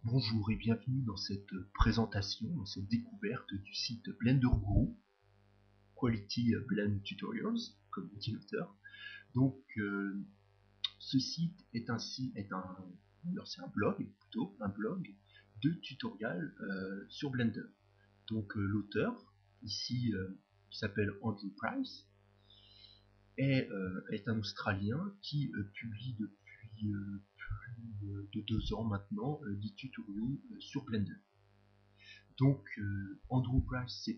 Bonjour et bienvenue dans cette présentation, dans cette découverte du site Blender Guru, Quality Blend Tutorials, comme dit l'auteur. Donc, ce site est c'est un blog, plutôt un blog de tutoriels sur Blender. Donc, l'auteur, ici, qui s'appelle Andrew Price, est un Australien qui publie depuis plus de 2 ans maintenant des tutoriels sur Blender. Donc Andrew Price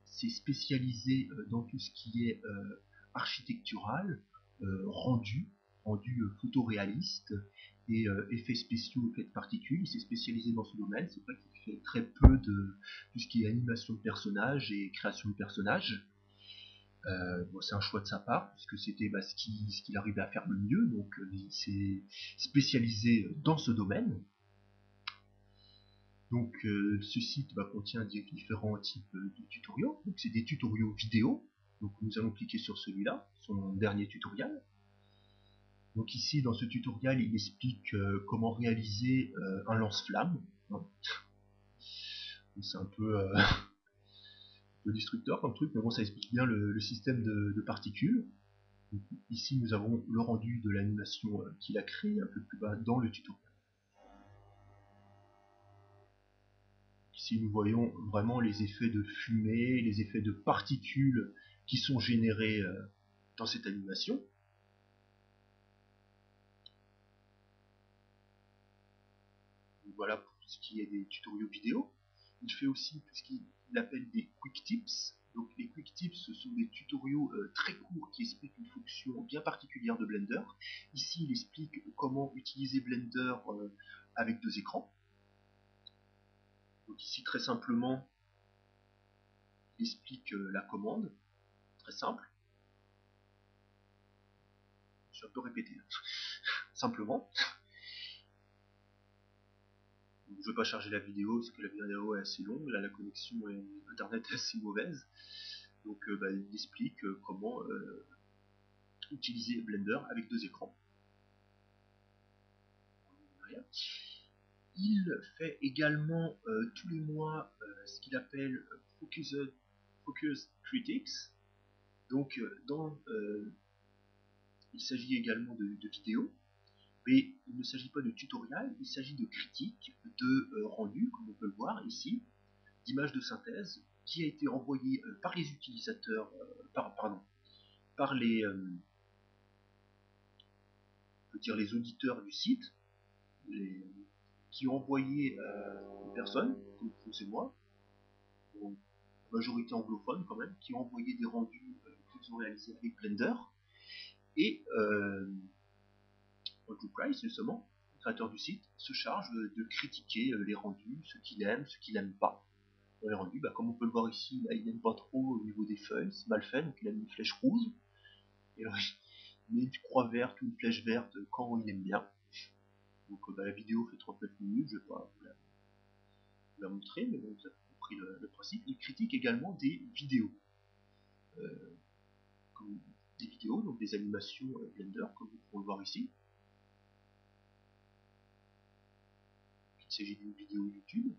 s'est spécialisé dans tout ce qui est architectural, rendu photoréaliste et effets spéciaux, effets de particules. Il s'est spécialisé dans ce domaine. C'est vrai qu'il fait très peu de tout ce qui est animation de personnages et création de personnages. C'est un choix de sa part, puisque c'était ce qu'il arrivait à faire le mieux, donc il s'est spécialisé dans ce domaine. Donc ce site contient différents types de tutoriels. Donc c'est des tutoriels vidéo. Donc nous allons cliquer sur celui-là, son dernier tutoriel. Donc ici dans ce tutoriel il explique comment réaliser un lance-flamme. C'est un peu destructeur comme truc, mais bon, ça explique bien le système de particules. Donc, ici nous avons le rendu de l'animation qu'il a créé un peu plus bas dans le tutoriel. Ici nous voyons vraiment les effets de fumée, les effets de particules qui sont générés dans cette animation. Donc, voilà pour ce qui est des tutoriels vidéo. Il fait aussi tout ce qu'il appelle des quick tips. Donc les quick tips, ce sont des tutoriels très courts qui expliquent une fonction bien particulière de Blender. Ici il explique comment utiliser Blender avec 2 écrans. Donc ici très simplement il explique la commande, très simple. Je suis un peu répété, simplement. Je ne veux pas charger la vidéo parce que la vidéo est assez longue, là la connexion internet est assez mauvaise. Donc il explique comment utiliser Blender avec 2 écrans. Il fait également tous les mois ce qu'il appelle Focus Critics. Donc il s'agit également de vidéos, mais il ne s'agit pas de tutoriel, il s'agit de critiques, de rendu, comme on peut le voir ici, d'images de synthèse qui a été envoyée par les utilisateurs, par les, les auditeurs du site, qui ont envoyé des personnes, comme vous et moi, en majorité anglophone quand même, qui ont envoyé des rendus qu'ils ont réalisés avec Blender. Et Andrew Price, justement, le créateur du site, se charge de critiquer les rendus, ce qu'il aime, ce qu'il n'aime pas. Dans les rendus, comme on peut le voir ici, là, il n'aime pas trop au niveau des feuilles, c'est mal fait, donc il a mis une flèche rouge. Et alors, il met une croix verte ou une flèche verte quand il aime bien. Donc la vidéo fait 39 minutes, je ne vais pas vous la montrer, mais vous avez compris le principe. Il critique également des vidéos. Comme des vidéos, donc des animations Blender, comme vous pouvez le voir ici. Il s'agit d'une vidéo YouTube.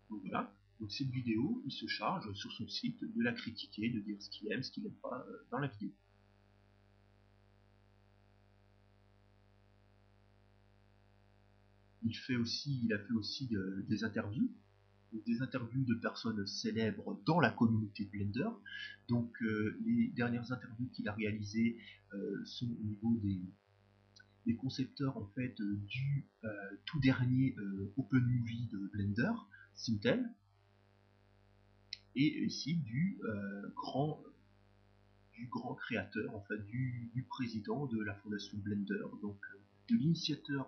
Donc voilà, donc cette vidéo, il se charge sur son site de la critiquer, de dire ce qu'il aime, ce qu'il n'aime pas dans la vidéo. Il a fait aussi des interviews, de personnes célèbres dans la communauté de Blender. Donc les dernières interviews qu'il a réalisées sont au niveau des concepteurs en fait du tout dernier Open Movie de Blender, Sintel, et ici du grand créateur, en fait, du président de la fondation Blender, donc de l'initiateur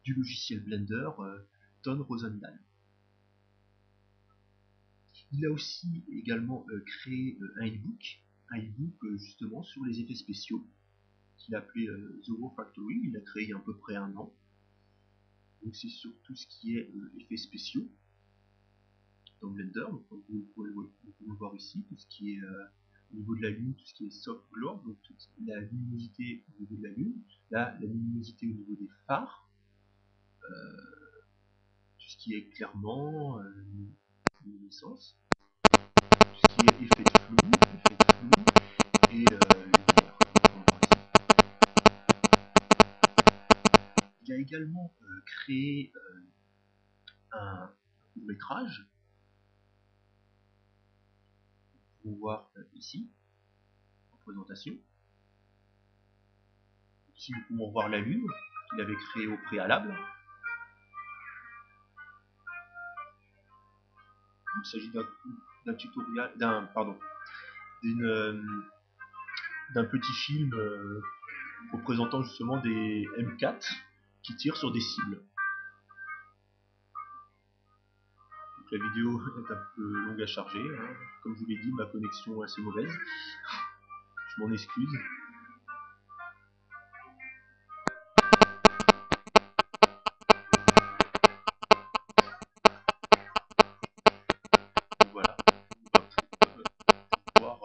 du logiciel Blender, Ton Rosendahl. Il a aussi également créé un e-book justement sur les effets spéciaux. qu'il a appelé The Wow Factory. Il l'a créé il y a à peu près 1 an. Donc c'est sur tout ce qui est effets spéciaux dans Blender. Donc, comme vous pouvez le voir ici, tout ce qui est au niveau de la lune, tout ce qui est soft glow, donc toute la luminosité au niveau de la lune, là la luminosité au niveau des phares, tout ce qui est éclairement, luminescence, tout ce qui est effet de flou et lumière. Il a également créé un court-métrage. Vous pouvez voir ici, en présentation. Ici, nous pouvons voir la lune qu'il avait créée au préalable. Il s'agit d'un tutoriel, d'un petit film représentant justement des M4 qui tirent sur des cibles. Donc la vidéo est un peu longue à charger, hein. Comme je vous l'ai dit, ma connexion est assez mauvaise. Je m'en excuse. Donc voilà, pour voir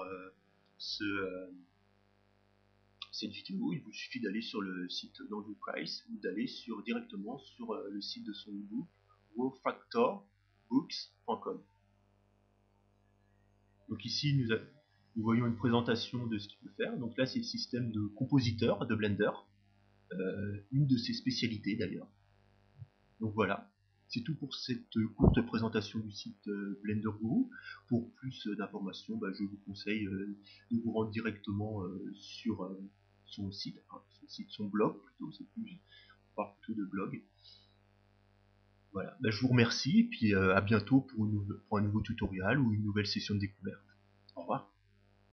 cette vidéo, il vous suffit d'aller sur le site d'Andrew Price ou d'aller directement sur le site de son e-book wowfactorbooks.com. Donc ici nous voyons une présentation de ce qu'il peut faire. Donc là c'est le système de compositeur de Blender, une de ses spécialités d'ailleurs. Donc voilà, c'est tout pour cette courte présentation du site Blender Guru. Pour plus d'informations, je vous conseille de vous rendre directement sur son site, son blog plutôt, on parle plutôt de blog. Voilà, je vous remercie et puis à bientôt pour un nouveau tutoriel ou une nouvelle session de découverte.